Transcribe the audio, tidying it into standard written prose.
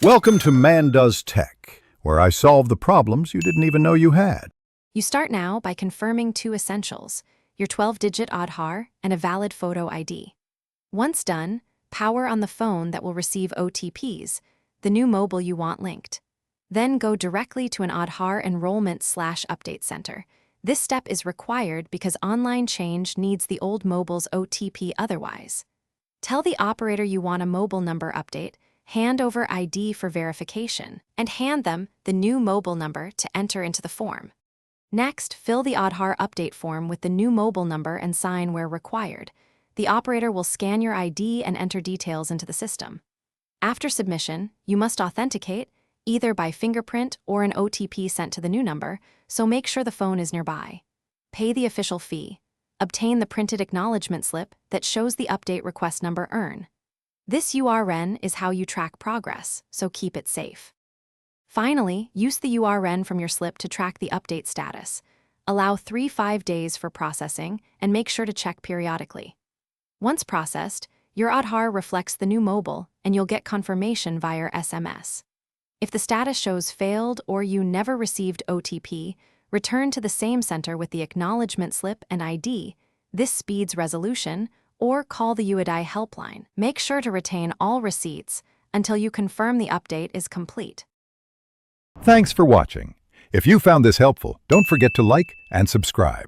Welcome to Man Does Tech, where I solve the problems you didn't even know you had. You start now by confirming 2 essentials, your 12-digit Aadhar and a valid photo ID. Once done, power on the phone that will receive OTPs, the new mobile you want linked. Then go directly to an Aadhar enrollment/update center. This step is required because online change needs the old mobile's OTP otherwise. Tell the operator you want a mobile number update, hand over ID for verification, and hand them the new mobile number to enter into the form. Next, fill the Aadhar update form with the new mobile number and sign where required. The operator will scan your ID and enter details into the system. After submission, you must authenticate, either by fingerprint or an OTP sent to the new number, so make sure the phone is nearby. Pay the official fee. Obtain the printed acknowledgement slip that shows the update request number earn. This URN is how you track progress, so keep it safe. Finally, use the URN from your slip to track the update status. Allow 3-5 days for processing and make sure to check periodically. Once processed, your Aadhar reflects the new mobile and you'll get confirmation via SMS. If the status shows failed or you never received OTP, return to the same center with the acknowledgement slip and ID. This speeds resolution, or call the UID helpline. Make sure to retain all receipts until you confirm the update is complete. Thanks for watching. If you found this helpful, don't forget to like and subscribe.